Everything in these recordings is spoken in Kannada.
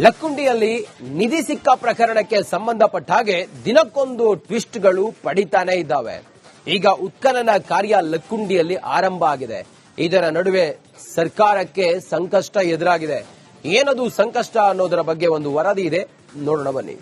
ಲಕ್ಕುಂಡಿಯಲ್ಲಿ ನಿಧಿ ಸಿಕ್ಕ ಪ್ರಕರಣಕ್ಕೆ ಸಂಬಂಧಪಟ್ಟ ಹಾಗೆ ದಿನಕ್ಕೊಂದು ಟ್ವಿಸ್ಟ್ಗಳು ಪಡಿತಾನೆ ಇದ್ದಾವೆ. ಈಗ ಉತ್ಖನನ ಕಾರ್ಯ ಲಕ್ಕುಂಡಿಯಲ್ಲಿ ಆರಂಭ ಆಗಿದೆ. ಇದರ ನಡುವೆ ಸರ್ಕಾರಕ್ಕೆ ಸಂಕಷ್ಟ ಎದುರಾಗಿದೆ. ಏನದು ಸಂಕಷ್ಟ ಅನ್ನೋದರ ಬಗ್ಗೆ ಒಂದು ವರದಿ ಇದೆ, ನೋಡೋಣ ಬನ್ನಿ.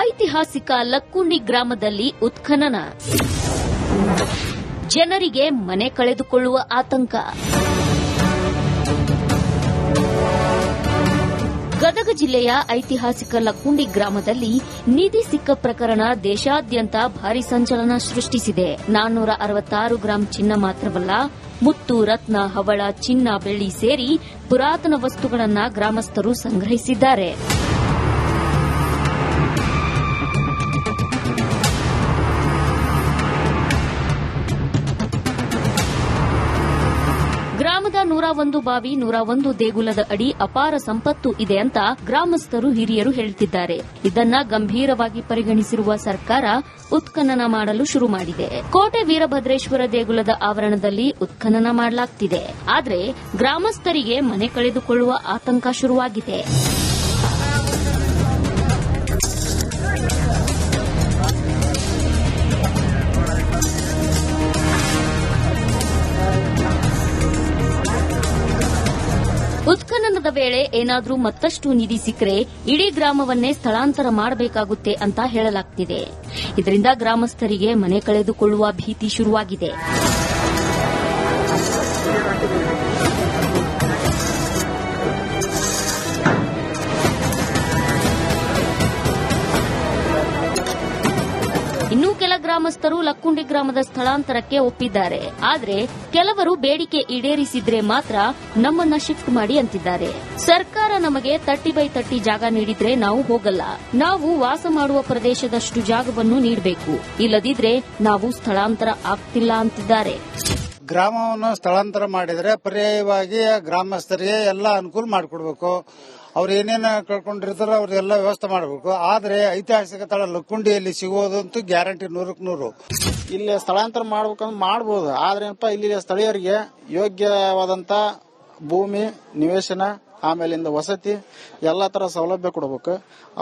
ಐತಿಹಾಸಿಕ ಲಕ್ಕುಂಡಿ ಗ್ರಾಮದಲ್ಲಿ ಉತ್ಖನನ, ಜನರಿಗೆ ಮನೆ ಕಳೆದುಕೊಳ್ಳುವ ಆತಂಕ. ಗದಗ ಜಿಲ್ಲೆಯ ಐತಿಹಾಸಿಕ ಲಕ್ಕುಂಡಿ ಗ್ರಾಮದಲ್ಲಿ ನಿಧಿ ಸಿಕ್ಕ ಪ್ರಕರಣ ದೇಶಾದ್ಯಂತ ಭಾರಿ ಸಂಚಲನ ಸೃಷ್ಟಿಸಿದೆ. 466 ಗ್ರಾಂ ಚಿನ್ನ ಮಾತ್ರವಲ್ಲ, ಮುತ್ತು, ರತ್ನ, ಹವಳ, ಚಿನ್ನ, ಬೆಳ್ಳಿ ಸೇರಿ ಪುರಾತನ ವಸ್ತುಗಳನ್ನು ಗ್ರಾಮಸ್ಥರು ಸಂಗ್ರಹಿಸಿದ್ದಾರೆ. ಗ್ರಾಮದ 101 ಬಾವಿ, 101 ದೇಗುಲದ ಅಡಿ ಅಪಾರ ಸಂಪತ್ತು ಇದೆ ಅಂತ ಗ್ರಾಮಸ್ಥರು, ಹಿರಿಯರು ಹೇಳುತ್ತಿದ್ದಾರೆ. ಇದನ್ನ ಗಂಭೀರವಾಗಿ ಪರಿಗಣಿಸಿರುವ ಸರ್ಕಾರ ಉತ್ಖನನ ಮಾಡಲು ಶುರು ಮಾಡಿದೆ. ಕೋಟೆ ವೀರಭದ್ರೇಶ್ವರ ದೇಗುಲದ ಆವರಣದಲ್ಲಿ ಉತ್ಖನನ ಮಾಡಲಾಗುತ್ತಿದೆ. ಆದರೆ ಗ್ರಾಮಸ್ಥರಿಗೆ ಮನೆ ಕಳೆದುಕೊಳ್ಳುವ ಆತಂಕ ಶುರುವಾಗಿದೆ. ಉತ್ಖನನದ ವೇಳೆ ಏನಾದರೂ ಮತ್ತಷ್ಟು ನಿಧಿ ಸಿಕ್ಕರೆ ಇಡೀ ಗ್ರಾಮವನ್ನೇ ಸ್ಥಳಾಂತರ ಮಾಡಬೇಕಾಗುತ್ತೆ ಅಂತ ಹೇಳಲಾಗುತ್ತಿದೆ. ಇದರಿಂದ ಗ್ರಾಮಸ್ಥರಿಗೆ ಮನೆ ಕಳೆದುಕೊಳ್ಳುವ ಭೀತಿ ಶುರುವಾಗಿದೆ. ಇನ್ನೂ ಕೆಲ ಗ್ರಾಮಸ್ಥರು ಲಕ್ಕುಂಡಿ ಗ್ರಾಮದ ಸ್ಥಳಾಂತರಕ್ಕೆ ಒಪ್ಪಿದ್ದಾರೆ. ಆದರೆ ಕೆಲವರು ಬೇಡಿಕೆ ಈಡೇರಿಸಿದ್ರೆ ಮಾತ್ರ ನಮ್ಮನ್ನ ಶಿಫ್ಟ್ ಮಾಡಿ ಅಂತಿದ್ದಾರೆ. ಸರ್ಕಾರ ನಮಗೆ 30x30 ಜಾಗ ನೀಡಿದ್ರೆ ನಾವು ಹೋಗಲ್ಲ, ನಾವು ವಾಸ ಮಾಡುವ ಪ್ರದೇಶದಷ್ಟು ಜಾಗವನ್ನು ನೀಡಬೇಕು, ಇಲ್ಲದಿದ್ರೆ ನಾವು ಸ್ಥಳಾಂತರ ಆಗ್ತಿಲ್ಲ ಅಂತಿದ್ದಾರೆ. ಗ್ರಾಮವನ್ನು ಸ್ಥಳಾಂತರ ಮಾಡಿದ್ರೆ ಪರ್ಯಾಯವಾಗಿ ಗ್ರಾಮಸ್ಥರಿಗೆ ಎಲ್ಲ ಅನುಕೂಲ ಮಾಡಿಕೊಡ್ಬೇಕು. ಅವ್ರು ಏನೇನು ಕಳ್ಕೊಂಡಿರ್ತಾರೋ ಅವ್ರೆಲ್ಲ ವ್ಯವಸ್ಥೆ ಮಾಡಬೇಕು. ಆದ್ರೆ ಐತಿಹಾಸಿಕ ಸ್ಥಳ ಲಕ್ಕುಂಡಿಯಲ್ಲಿ ಸಿಗೋದಂತೂ ಗ್ಯಾರಂಟಿ 100%. ಇಲ್ಲಿ ಸ್ಥಳಾಂತರ ಮಾಡ್ಬೇಕಂದ್ರೆ ಮಾಡಬಹುದು. ಆದ್ರೇನಪ್ಪ, ಇಲ್ಲಿ ಸ್ಥಳೀಯರಿಗೆ ಯೋಗ್ಯವಾದಂತ ಭೂಮಿ, ನಿವೇಶನ, ಆಮೇಲಿಂದ ವಸತಿ ಎಲ್ಲ ತರ ಸೌಲಭ್ಯ ಕೊಡಬೇಕು.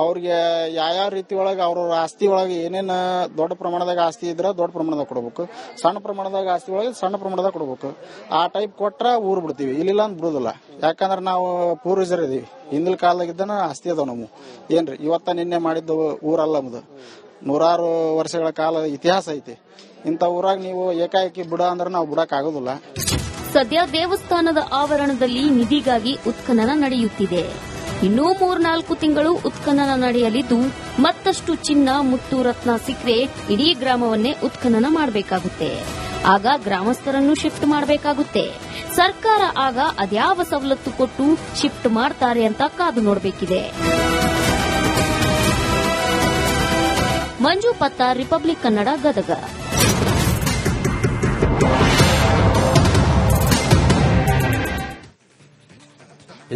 ಅವ್ರಿಗೆ ಯಾವ ರೀತಿ ಒಳಗೆ ಅವ್ರ ಆಸ್ತಿ ಒಳಗೆ ಏನೇನು ದೊಡ್ಡ ಪ್ರಮಾಣದಾಗ ಆಸ್ತಿ ಇದ್ರೆ ದೊಡ್ಡ ಪ್ರಮಾಣದಾಗ ಕೊಡಬೇಕು, ಸಣ್ಣ ಪ್ರಮಾಣದಾಗ ಆಸ್ತಿ ಒಳಗೆ ಸಣ್ಣ ಪ್ರಮಾಣದಾಗ ಕೊಡಬೇಕು. ಆ ಟೈಪ್ ಕೊಟ್ರ ಊರ್ ಬಿಡ್ತೀವಿ, ಇಲ್ಲಿಲ್ಲ ಅಂತ ಬಿಡುದಿಲ್ಲ. ಯಾಕಂದ್ರೆ ನಾವು ಪೂರ್ವಜರಿದೀವಿ, ಹಿಂದಿನ ಕಾಲದಾಗಿದ್ದನ ಆಸ್ತಿ ಅದಾವ ನಮ್ಮವು. ಏನ್ರಿ ಇವತ್ತ ನಿನ್ನೆ ಮಾಡಿದ್ದು ಊರಲ್ಲ, ನಮ್ದು 100 ವರ್ಷಗಳ ಕಾಲ ಇತಿಹಾಸ ಐತಿ. ಇಂಥ ಊರಾಗ ನೀವು ಏಕಾಏಕಿ ಬಿಡ ಅಂದ್ರೆ ನಾವು ಬಿಡಕ್ ಆಗೋದಿಲ್ಲ. ಸದ್ಯ ದೇವಸ್ಥಾನದ ಆವರಣದಲ್ಲಿ ನಿಧಿಗಾಗಿ ಉತ್ಖನನ ನಡೆಯುತ್ತಿದೆ. ಇನ್ನೂ 3-4 ತಿಂಗಳು ಉತ್ಖನನ ನಡೆಯಲಿದ್ದು, ಮತ್ತಷ್ಟು ಚಿನ್ನ, ಮುತ್ತು, ರತ್ನ ಸಿಕ್ಕರೆ ಇಡೀ ಗ್ರಾಮವನ್ನೇ ಉತ್ಖನನ ಮಾಡಬೇಕಾಗುತ್ತೆ. ಆಗ ಗ್ರಾಮಸ್ಥರನ್ನು ಶಿಫ್ಟ್ ಮಾಡಬೇಕಾಗುತ್ತೆ. ಸರ್ಕಾರ ಆಗ ಅದ್ಯಾವ ಸವಲತ್ತು ಕೊಟ್ಟು ಶಿಫ್ಟ್ ಮಾಡ್ತಾರೆ ಅಂತ ಕಾದು ನೋಡಬೇಕಿದೆ. ಮಂಜು ಪತ್ತಾರ್, ರಿಪಬ್ಲಿಕ್ ಕನ್ನಡ, ಗದಗ.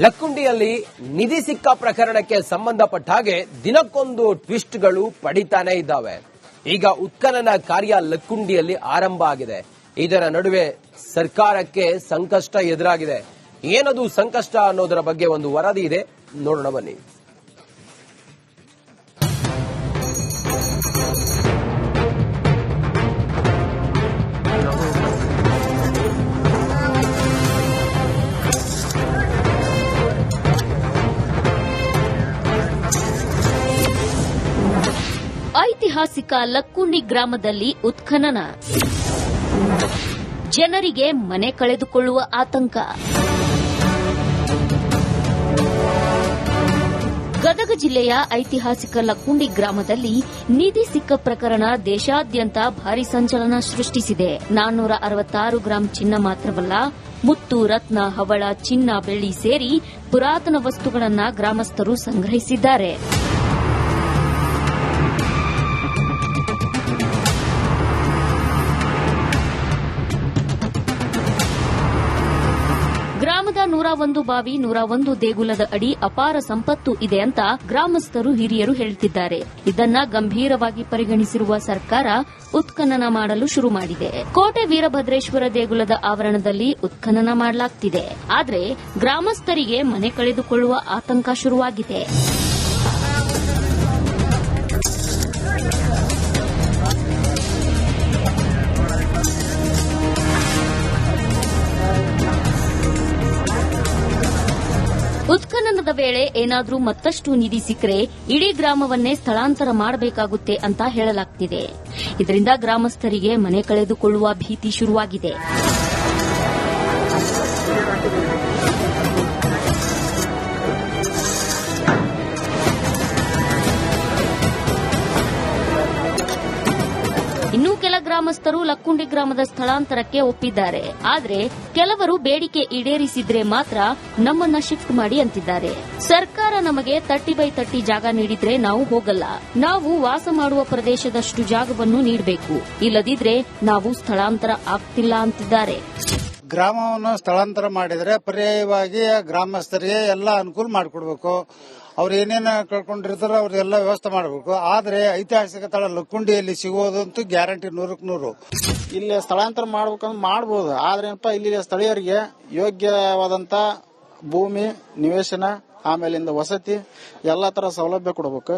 ಲಕ್ಕುಂಡಿಯಲ್ಲಿ ನಿಧಿ ಸಿಕ್ಕ ಪ್ರಕರಣಕ್ಕೆ ಸಂಬಂಧಪಟ್ಟ ಹಾಗೆ ದಿನಕ್ಕೊಂದು ಟ್ವಿಸ್ಟ್ಗಳು ಪಡಿತಾನೆ ಇದ್ದಾವೆ. ಈಗ ಉತ್ಖನನ ಕಾರ್ಯ ಲಕ್ಕುಂಡಿಯಲ್ಲಿ ಆರಂಭ ಆಗಿದೆ. ಇದರ ನಡುವೆ ಸರ್ಕಾರಕ್ಕೆ ಸಂಕಷ್ಟ ಎದುರಾಗಿದೆ. ಏನದು ಸಂಕಷ್ಟ ಅನ್ನೋದರ ಬಗ್ಗೆ ಒಂದು ವರದಿ ಇದೆ, ನೋಡೋಣ ಬನ್ನಿ. ಐತಿಹಾಸಿಕ ಲಕ್ಕುಂಡಿ ಗ್ರಾಮದಲ್ಲಿ ಉತ್ಖನನ, ಜನರಿಗೆ ಮನೆ ಕಳೆದುಕೊಳ್ಳುವ ಆತಂಕ. ಗದಗ ಜಿಲ್ಲೆಯ ಐತಿಹಾಸಿಕ ಲಕ್ಕುಂಡಿ ಗ್ರಾಮದಲ್ಲಿ ನಿಧಿ ಸಿಕ್ಕ ಪ್ರಕರಣ ದೇಶಾದ್ಯಂತ ಭಾರಿ ಸಂಚಲನ ಸೃಷ್ಟಿಸಿದೆ. 466 ಗ್ರಾಂ ಚಿನ್ನ ಮಾತ್ರವಲ್ಲ, ಮುತ್ತು, ರತ್ನ, ಹವಳ, ಚಿನ್ನ, ಬೆಳ್ಳಿ ಸೇರಿ ಪುರಾತನ ವಸ್ತುಗಳನ್ನು ಗ್ರಾಮಸ್ಥರು ಸಂಗ್ರಹಿಸಿದ್ದಾರೆ. 101 ಬಾವಿ 101 ದೇಗುಲದ ಅಡಿ ಅಪಾರ ಸಂಪತ್ತು ಇದೆ ಅಂತ ಗ್ರಾಮಸ್ಥರು ಹಿರಿಯರು ಹೇಳುತ್ತಿದ್ದಾರೆ. ಇದನ್ನ ಗಂಭೀರವಾಗಿ ಪರಿಗಣಿಸಿರುವ ಸರ್ಕಾರ ಉತ್ಖನನ ಮಾಡಲು ಶುರು ಮಾಡಿದೆ. ಕೋಟೆ ವೀರಭದ್ರೇಶ್ವರ ದೇಗುಲದ ಆವರಣದಲ್ಲಿ ಉತ್ಖನನ ಮಾಡಲಾಗ್ತಿದೆ. ಆದರೆ ಗ್ರಾಮಸ್ಥರಿಗೆ ಮನೆ ಕಳೆದುಕೊಳ್ಳುವ ಆತಂಕ ಶುರುವಾಗಿದೆ. ಉತ್ಖನನದ ವೇಳೆ ಏನಾದರೂ ಮತ್ತಷ್ಟು ನಿಧಿ ಸಿಕ್ಕರೆ ಇಡೀ ಗ್ರಾಮವನ್ನೇ ಸ್ಥಳಾಂತರ ಮಾಡಬೇಕಾಗುತ್ತೆ ಅಂತ ಹೇಳಲಾಗ್ತಿದೆ. ಇದರಿಂದ ಗ್ರಾಮಸ್ಥರಿಗೆ ಮನೆ ಕಳೆದುಕೊಳ್ಳುವ ಭೀತಿ ಶುರುವಾಗಿದೆ. ಇನ್ನೂ ಕೆಲ ಗ್ರಾಮಸ್ಥರು ಲಕ್ಕುಂಡಿ ಗ್ರಾಮದ ಸ್ಥಳಾಂತರಕ್ಕೆ ಒಪ್ಪಿದ್ದಾರೆ. ಆದರೆ ಕೆಲವರು ಬೇಡಿಕೆ ಈಡೇರಿಸಿದ್ರೆ ಮಾತ್ರ ನಮ್ಮನ್ನ ಶಿಫ್ಟ್ ಮಾಡಿ ಅಂತಿದ್ದಾರೆ. ಸರ್ಕಾರ ನಮಗೆ 30x30 ಜಾಗ ನೀಡಿದ್ರೆ ನಾವು ಹೋಗಲ್ಲ. ನಾವು ವಾಸ ಮಾಡುವ ಪ್ರದೇಶದಷ್ಟು ಜಾಗವನ್ನು ನೀಡಬೇಕು. ಇಲ್ಲದಿದ್ರೆ ನಾವು ಸ್ಥಳಾಂತರ ಆಗ್ತಿಲ್ಲ ಅಂತಿದ್ದಾರೆ. ಗ್ರಾಮವನ್ನು ಸ್ಥಳಾಂತರ ಮಾಡಿದ್ರೆ ಪರ್ಯಾಯವಾಗಿ ಗ್ರಾಮಸ್ಥರಿಗೆ ಎಲ್ಲ ಅನುಕೂಲ ಮಾಡಿಕೊಡ್ಬೇಕು. ಅವ್ರು ಏನೇನು ಕಳ್ಕೊಂಡಿರ್ತಾರೋ ಅವ್ರೆಲ್ಲ ವ್ಯವಸ್ಥೆ ಮಾಡಬೇಕು. ಆದ್ರೆ ಐತಿಹಾಸಿಕ ಸ್ಥಳ ಲಕ್ಕುಂಡಿಯಲ್ಲಿ ಸಿಗೋದಂತೂ ಗ್ಯಾರಂಟಿ 100%. ಇಲ್ಲಿ ಸ್ಥಳಾಂತರ ಮಾಡ್ಬೇಕಂದ್ರೆ ಮಾಡಬಹುದು. ಆದ್ರೆ ಇಲ್ಲಿ ಸ್ಥಳೀಯರಿಗೆ ಯೋಗ್ಯವಾದಂತ ಭೂಮಿ, ನಿವೇಶನ, ಆಮೇಲಿಂದ ವಸತಿ ಎಲ್ಲಾ ತರ ಸೌಲಭ್ಯ ಕೊಡಬೇಕು.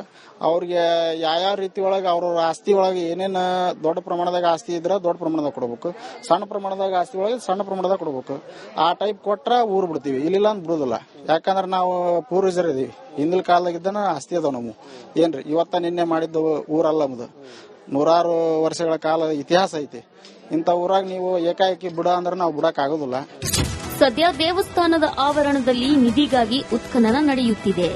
ಅವ್ರಿಗೆ ಯಾವ ರೀತಿ ಒಳಗೆ ಅವ್ರ ಆಸ್ತಿ ಒಳಗೆ ಏನೇನು ದೊಡ್ಡ ಪ್ರಮಾಣದಾಗ ಆಸ್ತಿ ಇದ್ರೆ ದೊಡ್ಡ ಪ್ರಮಾಣದಾಗ ಕೊಡಬೇಕು, ಸಣ್ಣ ಪ್ರಮಾಣದಾಗ ಆಸ್ತಿ ಒಳಗೆ ಸಣ್ಣ ಪ್ರಮಾಣದಾಗ ಕೊಡಬೇಕು. ಆ ಟೈಪ್ ಕೊಟ್ರ ಊರ್ ಬಿಡ್ತೀವಿ, ಇಲ್ಲಿಲ್ಲ ಅಂತ ಬಿಡುದಿಲ್ಲ. ಯಾಕಂದ್ರೆ ನಾವು ಪೂರ್ವಜರು ಇದೀವಿ. ಹಿಂದಿನ ಕಾಲದಾಗಿದ್ದನ ಆಸ್ತಿ ಅದಾವ ನಾವು. ಏನ್ರಿ ಇವತ್ತ ನಿನ್ನೆ ಮಾಡಿದ್ದು ಊರಲ್ಲ, ನಮ್ದು 100 ವರ್ಷಗಳ ಕಾಲ ಇತಿಹಾಸ ಐತಿ. ಇಂಥ ಊರಾಗ ನೀವು ಏಕಾಏಕಿ ಬಿಡ ಅಂದ್ರೆ ನಾವು ಬಿಡಕ್ ಆಗೋದಿಲ್ಲ. ಸದ್ಯ ದೇವಸ್ಥಾನದ ಆವರಣದಲ್ಲಿ ನಿಧಿಗಾಗಿ ಉತ್ಖನನ ನಡೆಯುತ್ತಿದೆ.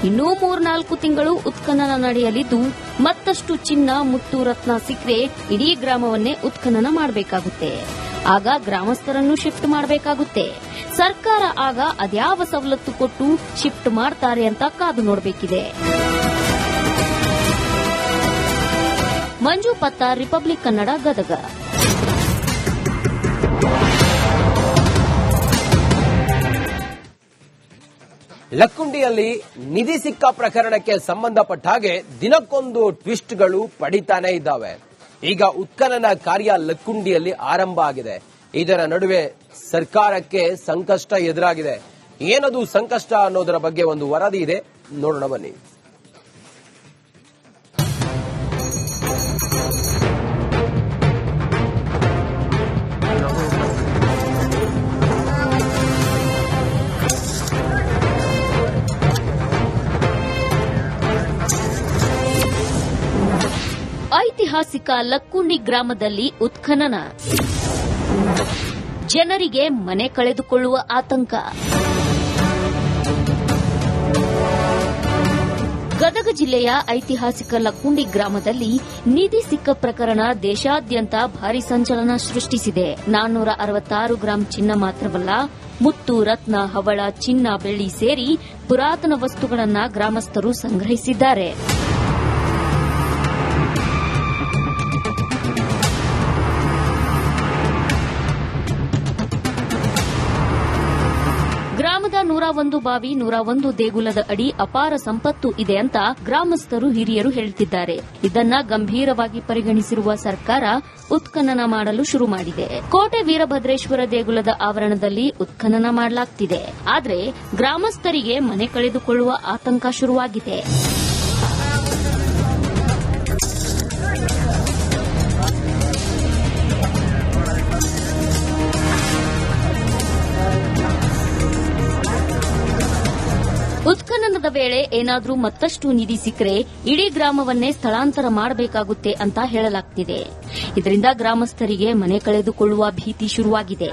ಇನ್ನೂ 3-4 ತಿಂಗಳು ಉತ್ಖನನ ನಡೆಯಲಿದ್ದು, ಮತ್ತಷ್ಟು ಚಿನ್ನ, ಮುತ್ತು, ರತ್ನ ಸಿಕ್ಕರೆ ಇಡೀ ಗ್ರಾಮವನ್ನೇ ಉತ್ಖನನ ಮಾಡಬೇಕಾಗುತ್ತೆ. ಆಗ ಗ್ರಾಮಸ್ಥರನ್ನು ಶಿಫ್ಟ್ ಮಾಡಬೇಕಾಗುತ್ತೆ. ಸರ್ಕಾರ ಆಗ ಅದ್ಯಾವ ಸವಲತ್ತು ಕೊಟ್ಟು ಶಿಫ್ಟ್ ಮಾಡ್ತಾರೆ ಅಂತ ಕಾದು ನೋಡಬೇಕಿದೆ. ಮಂಜು ಪತ್ತಾರ್, ರಿಪಬ್ಲಿಕ್ ಕನ್ನಡ, ಗದಗ. ಲಕ್ಕುಂಡಿಯಲ್ಲಿ ನಿಧಿ ಸಿಕ್ಕ ಪ್ರಕರಣಕ್ಕೆ ಸಂಬಂಧಪಟ್ಟ ಹಾಗೆ ದಿನಕ್ಕೊಂದು ಟ್ವಿಸ್ಟ್ಗಳು ಪಡಿತಾನೆ ಇದ್ದಾವೆ. ಈಗ ಉತ್ಖನನ ಕಾರ್ಯ ಲಕ್ಕುಂಡಿಯಲ್ಲಿ ಆರಂಭ ಆಗಿದೆ. ಇದರ ನಡುವೆ ಸರ್ಕಾರಕ್ಕೆ ಸಂಕಷ್ಟ ಎದುರಾಗಿದೆ. ಏನದು ಸಂಕಷ್ಟ ಅನ್ನೋದರ ಬಗ್ಗೆ ಒಂದು ವರದಿ ಇದೆ, ನೋಡೋಣ ಬನ್ನಿ. ಐತಿಹಾಸಿಕ ಲಕ್ಕುಂಡಿ ಗ್ರಾಮದಲ್ಲಿ ಉತ್ಖನನ, ಜನರಿಗೆ ಮನೆ ಕಳೆದುಕೊಳ್ಳುವ ಆತಂಕ. ಗದಗ ಜಿಲ್ಲೆಯ ಐತಿಹಾಸಿಕ ಲಕ್ಕುಂಡಿ ಗ್ರಾಮದಲ್ಲಿ ನಿಧಿ ಸಿಕ್ಕ ಪ್ರಕರಣ ದೇಶಾದ್ಯಂತ ಭಾರಿ ಸಂಚಲನ ಸೃಷ್ಟಿಸಿದೆ. 466 ಗ್ರಾಂ ಚಿನ್ನ ಮಾತ್ರವಲ್ಲ, ಮುತ್ತು, ರತ್ನ, ಹವಳ, ಚಿನ್ನ, ಬೆಳ್ಳಿ ಸೇರಿ ಪುರಾತನ ವಸ್ತುಗಳನ್ನು ಗ್ರಾಮಸ್ಥರು ಸಂಗ್ರಹಿಸಿದ್ದಾರೆ. ಗ್ರಾಮದ 101 ಬಾವಿ 101 ದೇಗುಲದ ಅಡಿ ಅಪಾರ ಸಂಪತ್ತು ಇದೆ ಅಂತ ಗ್ರಾಮಸ್ಥರು ಹಿರಿಯರು ಹೇಳುತ್ತಿದ್ದಾರೆ. ಇದನ್ನ ಗಂಭೀರವಾಗಿ ಪರಿಗಣಿಸಿರುವ ಸರ್ಕಾರ ಉತ್ಖನನ ಮಾಡಲು ಶುರು ಮಾಡಿದೆ. ಕೋಟೆ ವೀರಭದ್ರೇಶ್ವರ ದೇಗುಲದ ಆವರಣದಲ್ಲಿ ಉತ್ಖನನ ಮಾಡಲಾಗ್ತಿದೆ. ಆದರೆ ಗ್ರಾಮಸ್ಥರಿಗೆ ಮನೆ ಕಳೆದುಕೊಳ್ಳುವ ಆತಂಕ ಶುರುವಾಗಿದೆ. ಉತ್ಖನನದ ವೇಳೆ ಏನಾದರೂ ಮತ್ತಷ್ಟು ನಿಧಿ ಸಿಕ್ಕರೆ ಇಡೀ ಗ್ರಾಮವನ್ನೇ ಸ್ಥಳಾಂತರ ಮಾಡಬೇಕಾಗುತ್ತೆ ಅಂತ ಹೇಳಲಾಗ್ತಿದೆ. ಇದರಿಂದ ಗ್ರಾಮಸ್ಥರಿಗೆ ಮನೆ ಕಳೆದುಕೊಳ್ಳುವ ಭೀತಿ ಶುರುವಾಗಿದೆ.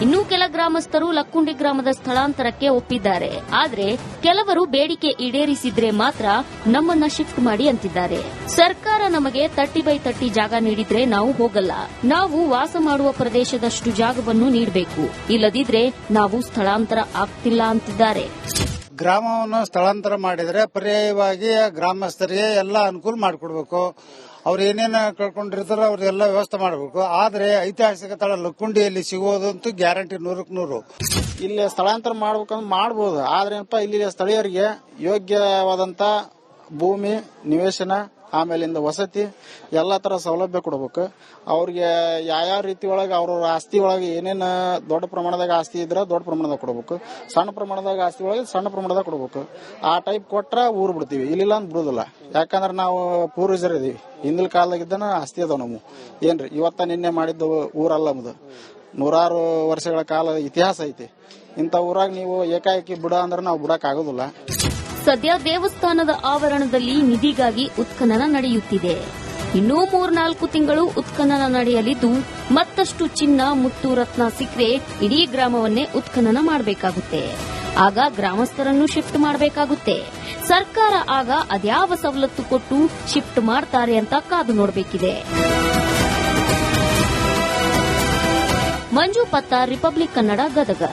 ಇನ್ನೂ ಕೆಲ ಗ್ರಾಮಸ್ಥರು ಲಕ್ಕುಂಡಿ ಗ್ರಾಮದ ಸ್ಥಳಾಂತರಕ್ಕೆ ಒಪ್ಪಿದ್ದಾರೆ. ಆದರೆ ಕೆಲವರು ಬೇಡಿಕೆ ಈಡೇರಿಸಿದ್ರೆ ಮಾತ್ರ ನಮ್ಮನ್ನ ಶಿಫ್ಟ್ ಮಾಡಿ ಅಂತಿದ್ದಾರೆ. ಸರ್ಕಾರ ನಮಗೆ 30x30 ಜಾಗ ನೀಡಿದ್ರೆ ನಾವು ಹೋಗಲ್ಲ. ನಾವು ವಾಸ ಮಾಡುವ ಪ್ರದೇಶದಷ್ಟು ಜಾಗವನ್ನು ನೀಡಬೇಕು. ಇಲ್ಲದಿದ್ರೆ ನಾವು ಸ್ಥಳಾಂತರ ಆಗ್ತಿಲ್ಲ ಅಂತಿದ್ದಾರೆ. ಗ್ರಾಮವನ್ನು ಸ್ಥಳಾಂತರ ಮಾಡಿದ್ರೆ ಪರ್ಯಾಯವಾಗಿ ಗ್ರಾಮಸ್ಥರಿಗೆ ಎಲ್ಲ ಅನುಕೂಲ ಮಾಡಿಕೊಡ್ಬೇಕು. ಅವ್ರು ಏನೇನು ಕಳ್ಕೊಂಡಿರ್ತಾರೋ ಅವ್ರೆಲ್ಲ ವ್ಯವಸ್ಥೆ ಮಾಡಬೇಕು. ಆದ್ರೆ ಐತಿಹಾಸಿಕ ಸ್ಥಳ ಲಕ್ಕುಂಡಿಯಲ್ಲಿ ಸಿಗೋದಂತೂ ಗ್ಯಾರಂಟಿ 100%. ಇಲ್ಲಿ ಸ್ಥಳಾಂತರ ಮಾಡ್ಬೇಕಂದ್ರೆ ಮಾಡಬಹುದು. ಆದ್ರೆ ಏನಪ್ಪಾ, ಇಲ್ಲಿ ಸ್ಥಳೀಯರಿಗೆ ಯೋಗ್ಯವಾದಂತ ಭೂಮಿ, ನಿವೇಶನ, ಆಮೇಲಿಂದ ವಸತಿ ಎಲ್ಲಾ ತರ ಸೌಲಭ್ಯ ಕೊಡಬೇಕು. ಅವ್ರಿಗೆ ಯಾವ ರೀತಿ ಒಳಗೆ ಅವ್ರ ಆಸ್ತಿ ಒಳಗೆ ಏನೇನು ದೊಡ್ಡ ಪ್ರಮಾಣದಾಗ ಆಸ್ತಿ ಇದ್ರೆ ದೊಡ್ಡ ಪ್ರಮಾಣದಾಗ ಕೊಡಬೇಕು, ಸಣ್ಣ ಪ್ರಮಾಣದಾಗ ಆಸ್ತಿ ಒಳಗೆ ಸಣ್ಣ ಪ್ರಮಾಣದಾಗ ಕೊಡಬೇಕು. ಆ ಟೈಪ್ ಕೊಟ್ರ ಊರ್ ಬಿಡ್ತೀವಿ, ಇಲ್ಲಿಲ್ಲ ಅಂತ ಬಿಡುದಿಲ್ಲ. ಯಾಕಂದ್ರೆ ನಾವು ಪೂರ್ವಜರು ಇದೀವಿ, ಹಿಂದಿನ ಕಾಲದಾಗಿದ್ದನ ಆಸ್ತಿ ಅದಾವ ನಾವು. ಏನ್ರಿ ಇವತ್ತ ನಿನ್ನೆ ಮಾಡಿದ್ದು ಊರಲ್ಲ, ನಮ್ದು 100 ವರ್ಷಗಳ ಕಾಲ ಇತಿಹಾಸ ಐತಿ. ಇಂಥ ಊರಾಗ ನೀವು ಏಕಾಏಕಿ ಬಿಡ ಅಂದ್ರೆ ನಾವು ಬಿಡಕ್ ಆಗೋದಿಲ್ಲ. ಸದ್ಯ ದೇವಸ್ಥಾನದ ಆವರಣದಲ್ಲಿ ನಿಧಿಗಾಗಿ ಉತ್ಖನನ ನಡೆಯುತ್ತಿದೆ. ಇನ್ನೂ 3-4 ತಿಂಗಳು ಉತ್ಖನನ ನಡೆಯಲಿದ್ದು, ಮತ್ತಷ್ಟು ಚಿನ್ನ, ಮುತ್ತು, ರತ್ನ ಸಿಕ್ಕರೆ ಇಡೀ ಗ್ರಾಮವನ್ನೇ ಉತ್ಖನನ ಮಾಡಬೇಕಾಗುತ್ತೆ. ಆಗ ಗ್ರಾಮಸ್ಥರನ್ನು ಶಿಫ್ಟ್ ಮಾಡಬೇಕಾಗುತ್ತೆ. ಸರ್ಕಾರ ಆಗ ಅದ್ಯಾವ ಸವಲತ್ತು ಕೊಟ್ಟು ಶಿಫ್ಟ್ ಮಾಡ್ತಾರೆ ಅಂತ ಕಾದು ನೋಡಬೇಕಿದೆ. ಮಂಜು ಪತ್ತಾರ್, ರಿಪಬ್ಲಿಕ್ ಕನ್ನಡ, ಗದಗ.